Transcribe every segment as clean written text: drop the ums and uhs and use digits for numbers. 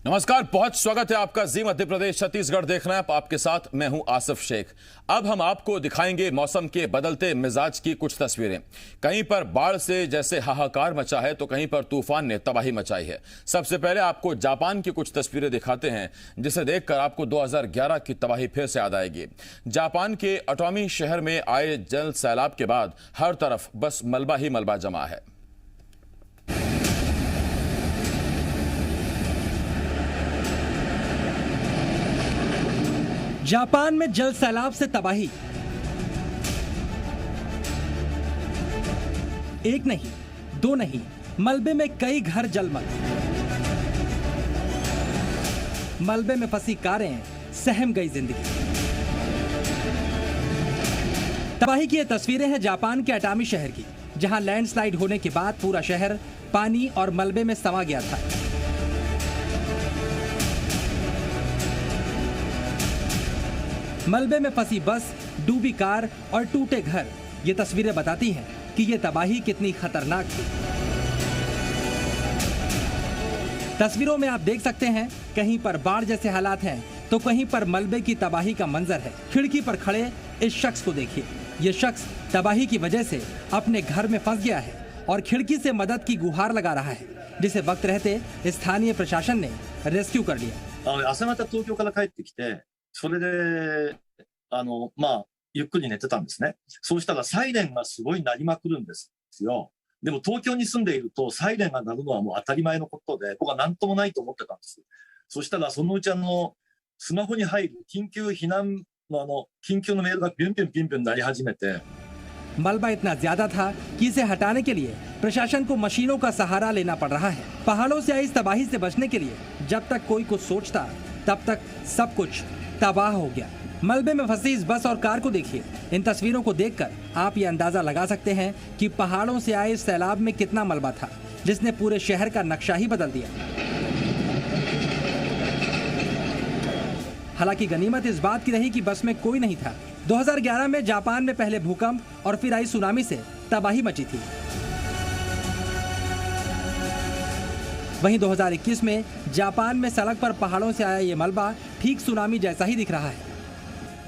नमस्कार, बहुत स्वागत है आपका जी मध्य प्रदेश छत्तीसगढ़ देख रहे हैं आपके साथ मैं हूं आसिफ शेख। अब हम आपको दिखाएंगे मौसम के बदलते मिजाज की कुछ तस्वीरें। कहीं पर बाढ़ से जैसे हाहाकार मचा है तो कहीं पर तूफान ने तबाही मचाई है। सबसे पहले आपको जापान की कुछ तस्वीरें दिखाते हैं जिसे देखकर आपको 2011 की तबाही फिर से याद आएगी। जापान के अटोमी शहर में आए जल सैलाब के बाद हर तरफ बस मलबा ही मलबा जमा है। जापान में जल सैलाब से तबाही। एक नहीं, दो नहीं, मलबे में कई घर जलमग्न। मलबे में फंसी कारें, सहम गई जिंदगी। तबाही की ये तस्वीरें हैं जापान के अटामी शहर की, जहां लैंडस्लाइड होने के बाद पूरा शहर पानी और मलबे में समा गया था। मलबे में फंसी बस, डूबी कार और टूटे घर, ये तस्वीरें बताती हैं कि ये तबाही कितनी खतरनाक थी। तस्वीरों में आप देख सकते हैं कहीं पर बाढ़ जैसे हालात हैं तो कहीं पर मलबे की तबाही का मंजर है। खिड़की पर खड़े इस शख्स को देखिए। ये शख्स तबाही की वजह से अपने घर में फंस गया है और खिड़की से मदद की गुहार लगा रहा है, जिसे वक्त रहते स्थानीय प्रशासन ने रेस्क्यू कर लिया। それで、ゆっくり寝てたんですね。そうしたらサイレンがすごい鳴りまくるんですよ。でも東京に住んでいるとサイレンが鳴るのはもう当たり前のことで、僕は何ともないと思ってたんです。そしたらそのうちスマホに入る緊急避難の緊急のメールがビュンビュンビュンビュン鳴り始めて。मलबा इतना ज्यादा था कि इसे हटाने के लिए प्रशासन को मशीनों का सहारा लेना पड़ रहा है। पहाड़ों से आई इस तबाही से बचने के लिए जब तक कोई कुछ सोचता तब तक सब कुछ तबाह हो गया। मलबे में फंसी इस बस और कार को देखिए। इन तस्वीरों को देखकर आप ये अंदाजा लगा सकते हैं कि पहाड़ों से आए इस सैलाब में कितना मलबा था, जिसने पूरे शहर का नक्शा ही बदल दिया। हालांकि गनीमत इस बात की रही कि बस में कोई नहीं था। 2011 में जापान में पहले भूकंप और फिर आई सुनामी से तबाही मची थी। वहीं 2021 में जापान में सड़क पर पहाड़ों से आया ये मलबा ठीक सुनामी जैसा ही दिख रहा है।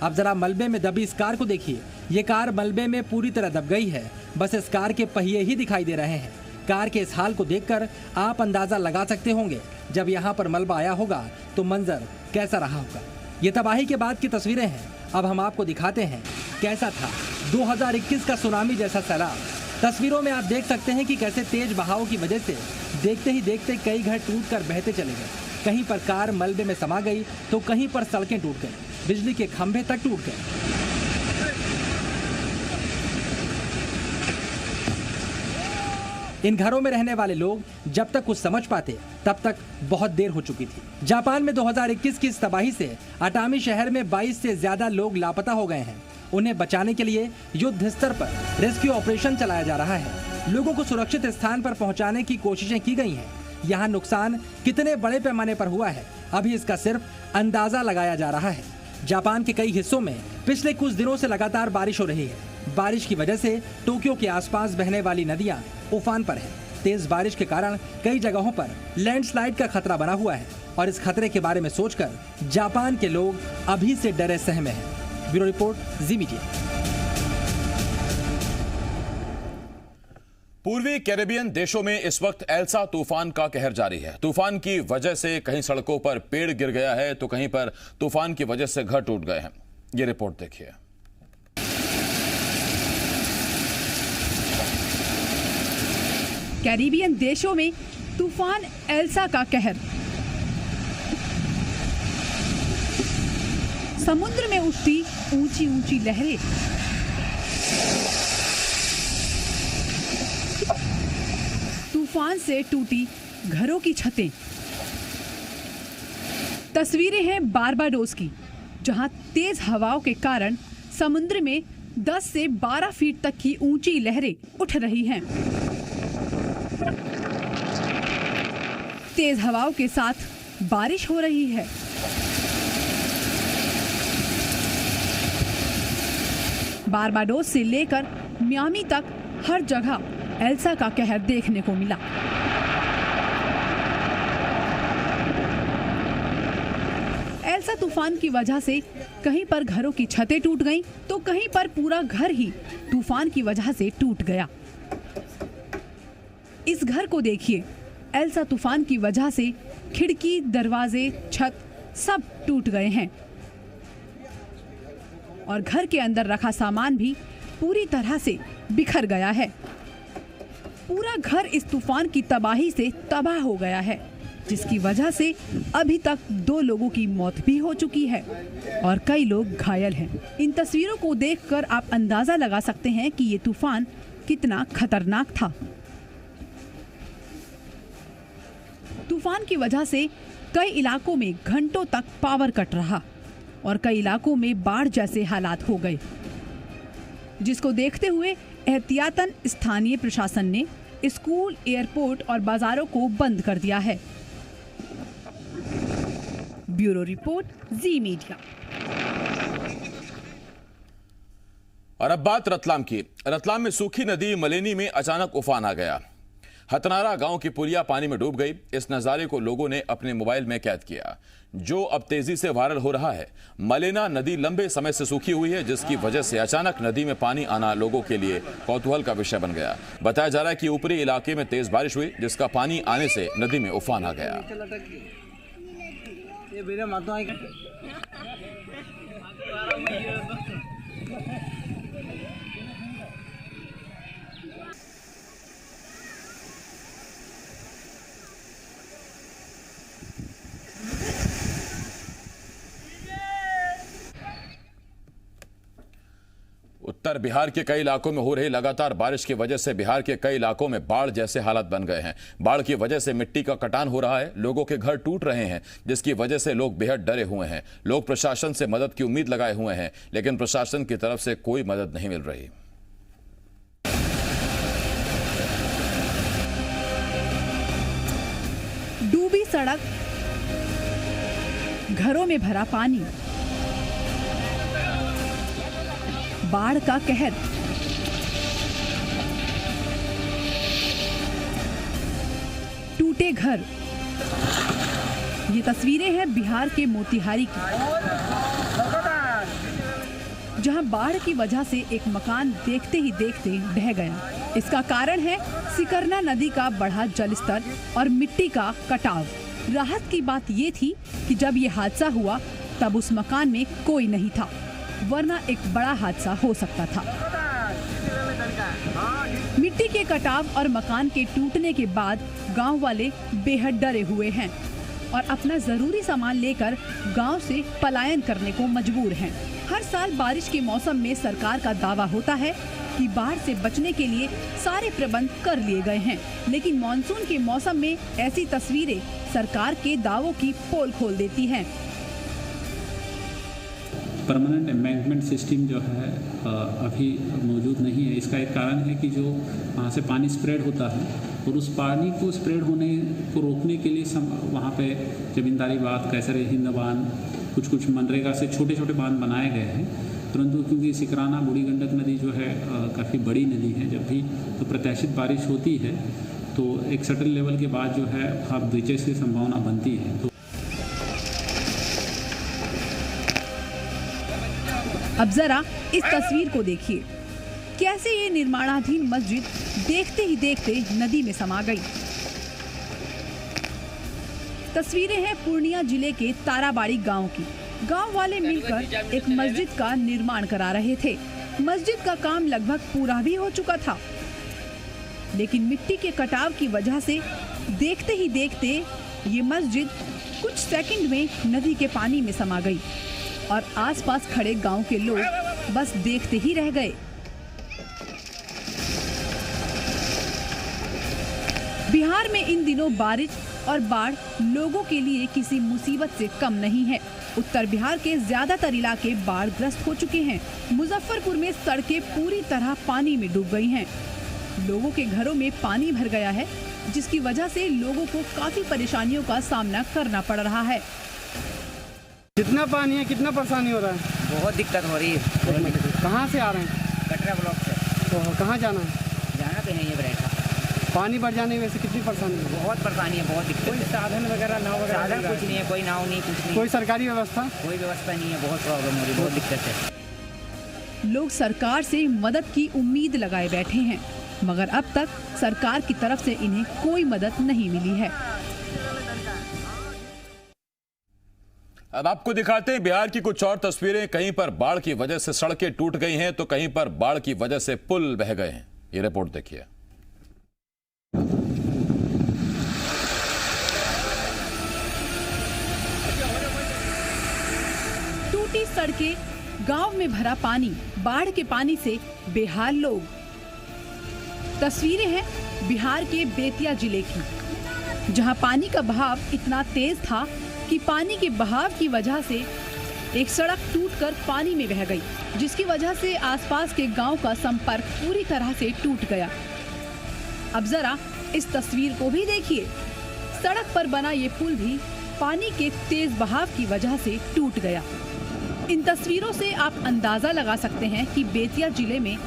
अब जरा मलबे में दबी इस कार को देखिए। ये कार मलबे में पूरी तरह दब गई है, बस इस कार के पहिए ही दिखाई दे रहे हैं। कार के इस हाल को देखकर आप अंदाजा लगा सकते होंगे जब यहाँ पर मलबा आया होगा तो मंजर कैसा रहा होगा। ये तबाही के बाद की तस्वीरें हैं। अब हम आपको दिखाते हैं कैसा था 2021 का सुनामी जैसा सैलाब। तस्वीरों में आप देख सकते हैं कि कैसे तेज बहाव की वजह से देखते ही देखते कई घर टूटकर बहते चले गए। कहीं पर कार मलबे में समा गई तो कहीं पर सड़कें टूट गई, बिजली के खंभे तक टूट गए। इन घरों में रहने वाले लोग जब तक कुछ समझ पाते तब तक बहुत देर हो चुकी थी। जापान में 2021 की इस तबाही से अटामी शहर में 22 से ज्यादा लोग लापता हो गए हैं। उन्हें बचाने के लिए युद्ध स्तर पर रेस्क्यू ऑपरेशन चलाया जा रहा है। लोगों को सुरक्षित स्थान पर पहुंचाने की कोशिशें की गई हैं। यहाँ नुकसान कितने बड़े पैमाने पर हुआ है अभी इसका सिर्फ अंदाजा लगाया जा रहा है। जापान के कई हिस्सों में पिछले कुछ दिनों से लगातार बारिश हो रही है। बारिश की वजह से टोक्यो के आसपास बहने वाली नदियां उफान पर हैं। तेज बारिश के कारण कई जगहों पर लैंडस्लाइड का खतरा बना हुआ है और इस खतरे के बारे में सोचकर जापान के लोग अभी से डरे सहमे हैं। ब्यूरो रिपोर्ट, जी मीडिया। पूर्वी कैरेबियन देशों में इस वक्त एल्सा तूफान का कहर जारी है। तूफान की वजह से कहीं सड़कों पर पेड़ गिर गया है तो कहीं पर तूफान की वजह से घर टूट गए हैं। ये रिपोर्ट देखिए। कैरेबियन देशों में तूफान एल्सा का कहर। समुद्र में उठती ऊंची ऊंची लहरें, तूफान से टूटी घरों की छतें। तस्वीरें हैं बारबाडोस की, जहां तेज हवाओं के कारण समुद्र में 10 से 12 फीट तक की ऊंची लहरें उठ रही हैं। तेज हवाओं के साथ बारिश हो रही है। बारबाडोस से लेकर मियामी तक हर जगह एल्सा का कहर देखने को मिला। एल्सा तूफान की वजह से कहीं पर घरों की छतें टूट गईं, तो कहीं पर पूरा घर ही तूफान की वजह से टूट गया। इस घर को देखिए, एल्सा तूफान की वजह से खिड़की, दरवाजे, छत सब टूट गए हैं और घर के अंदर रखा सामान भी पूरी तरह से बिखर गया है। पूरा घर इस तूफान की तबाही से तबाह हो गया है, जिसकी वजह से अभी तक 2 लोगों की मौत भी हो चुकी है और कई लोग घायल हैं। इन तस्वीरों को देखकर आप अंदाजा लगा सकते हैं कि ये तूफान कितना खतरनाक था। तूफान की वजह से कई इलाकों में घंटों तक पावर कट रहा और कई इलाकों में बाढ़ जैसे हालात हो गए, जिसको देखते हुए एहतियातन स्थानीय प्रशासन ने स्कूल, एयरपोर्ट और बाजारों को बंद कर दिया है। ब्यूरो रिपोर्ट, जी मीडिया। और अब बात रतलाम की। रतलाम में सूखी नदी मलेनी में अचानक उफान आ गया। हतनारा गांव की पुलिया पानी में डूब गई। इस नजारे को लोगों ने अपने मोबाइल में कैद किया, जो अब तेजी से वायरल हो रहा है। मलेना नदी लंबे समय से सूखी हुई है, जिसकी वजह से अचानक नदी में पानी आना लोगों के लिए कौतूहल का विषय बन गया। बताया जा रहा है कि ऊपरी इलाके में तेज बारिश हुई, जिसका पानी आने से नदी में उफान आ गया। उत्तर बिहार के कई इलाकों में हो रही लगातार बारिश की वजह से बिहार के कई इलाकों में बाढ़ जैसे हालात बन गए हैं। बाढ़ की वजह से मिट्टी का कटान हो रहा है, लोगों के घर टूट रहे हैं, जिसकी वजह से लोग बेहद डरे हुए हैं। लोग प्रशासन से मदद की उम्मीद लगाए हुए हैं, लेकिन प्रशासन की तरफ से कोई मदद नहीं मिल रही। डूबी सड़क, घरों में भरा पानी, बाढ़ का कहर। टूटे घर। ये तस्वीरें हैं बिहार के मोतिहारी की, जहां बाढ़ की वजह से एक मकान देखते ही देखते ढह गया। इसका कारण है सिकरना नदी का बढ़ा जलस्तर और मिट्टी का कटाव। राहत की बात ये थी कि जब ये हादसा हुआ तब उस मकान में कोई नहीं था, वरना एक बड़ा हादसा हो सकता था। मिट्टी के कटाव और मकान के टूटने के बाद गांव वाले बेहद डरे हुए हैं और अपना जरूरी सामान लेकर गांव से पलायन करने को मजबूर हैं। हर साल बारिश के मौसम में सरकार का दावा होता है कि बाढ़ से बचने के लिए सारे प्रबंध कर लिए गए हैं, लेकिन मानसून के मौसम में ऐसी तस्वीरें सरकार के दावों की पोल खोल देती हैं। परमानेंट एम्बैंकमेंट सिस्टम जो है अभी मौजूद नहीं है। इसका एक कारण है कि जो वहाँ से पानी स्प्रेड होता है और उस पानी को स्प्रेड होने को रोकने के लिए वहाँ पे जमींदारी बांध, कैसर हिंद बांध, कुछ मनरेगा से छोटे छोटे बांध बनाए गए हैं। परंतु क्योंकि सिकराना बूढ़ी गंडक नदी जो है काफ़ी बड़ी नदी है, जब भी तो प्रत्याशित बारिश होती है तो एक सर्टेन लेवल के बाद जो है ब्रीचेस की संभावना बनती है। तो अब जरा इस तस्वीर को देखिए, कैसे ये निर्माणाधीन मस्जिद देखते ही देखते नदी में समा गई। तस्वीरें हैं पूर्णिया जिले के ताराबाड़ी गांव की। गांव वाले मिलकर एक मस्जिद का निर्माण करा रहे थे। मस्जिद का काम लगभग पूरा भी हो चुका था, लेकिन मिट्टी के कटाव की वजह से देखते ही देखते ये मस्जिद कुछ सेकंड में नदी के पानी में समा गई और आसपास खड़े गांव के लोग बस देखते ही रह गए। बिहार में इन दिनों बारिश और बाढ़ लोगों के लिए किसी मुसीबत से कम नहीं है। उत्तर बिहार के ज्यादातर इलाके बाढ़ ग्रस्त हो चुके हैं। मुजफ्फरपुर में सड़कें पूरी तरह पानी में डूब गई हैं। लोगों के घरों में पानी भर गया है, जिसकी वजह से लोगों को काफी परेशानियों का सामना करना पड़ रहा है। कितना पानी है, कितना परेशानी हो रहा है? बहुत दिक्कत हो रही है। कहाँ से आ रहे हैं? कटरा ब्लॉक से। तो कहाँ जाना है? जाना तो नहीं है, बैठा पानी बढ़ जाने की वजह से कितनी परेशानी है? बहुत परेशानी है, बहुत दिक्कत है। साधन वगैरह नाव वगैरह साधन कुछ नहीं है, कोई नाव नहीं, कुछ नहीं, कोई सरकारी व्यवस्था कोई व्यवस्था नहीं है। बहुत प्रॉब्लम हो रही, बहुत दिक्कत है। लोग सरकार से मदद की उम्मीद लगाए बैठे हैं, मगर अब तक सरकार की तरफ से इन्हें कोई मदद नहीं मिली है। अब आपको दिखाते हैं बिहार की कुछ और तस्वीरें। कहीं पर बाढ़ की वजह से सड़कें टूट गई हैं तो कहीं पर बाढ़ की वजह से पुल बह गए हैं। ये रिपोर्ट देखिए। टूटी सड़कें, गांव में भरा पानी, बाढ़ के पानी से बेहाल लोग। तस्वीरें हैं बिहार के बेतिया जिले की, जहां पानी का बहाव इतना तेज था कि पानी के बहाव की वजह से एक सड़क टूटकर पानी में बह गई, जिसकी वजह से आसपास के गांव का संपर्क पूरी तरह से टूट गया। अब जरा इस तस्वीर को भी देखिए। सड़क पर बना ये पुल भी पानी के तेज बहाव की वजह से टूट गया। इन तस्वीरों से आप अंदाजा लगा सकते हैं कि बेतिया जिले में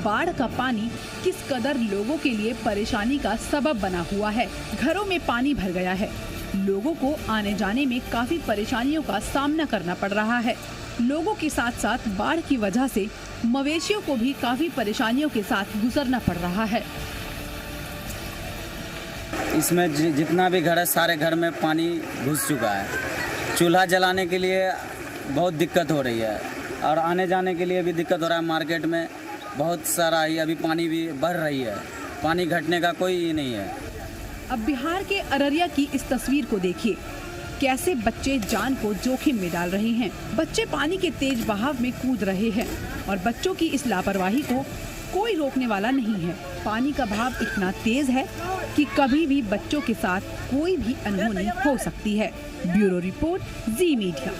बाढ़ का पानी किस कदर लोगों के लिए परेशानी का सबब बना हुआ है। घरों में पानी भर गया है, लोगों को आने जाने में काफी परेशानियों का सामना करना पड़ रहा है। लोगों के साथ साथ बाढ़ की वजह से मवेशियों को भी काफी परेशानियों के साथ गुजरना पड़ रहा है। इसमें जितना भी घर है सारे घर में पानी घुस चुका है। चूल्हा जलाने के लिए बहुत दिक्कत हो रही है और आने जाने के लिए भी दिक्कत हो रहा है। मार्केट में बहुत सारा ही अभी पानी भी बढ़ रही है, पानी घटने का कोई नहीं है। अब बिहार के अररिया की इस तस्वीर को देखिए, कैसे बच्चे जान को जोखिम में डाल रहे हैं। बच्चे पानी के तेज बहाव में कूद रहे हैं और बच्चों की इस लापरवाही को कोई रोकने वाला नहीं है। पानी का बहाव इतना तेज है कि कभी भी बच्चों के साथ कोई भी अनहोनी हो सकती है। ब्यूरो रिपोर्ट, जी मीडिया।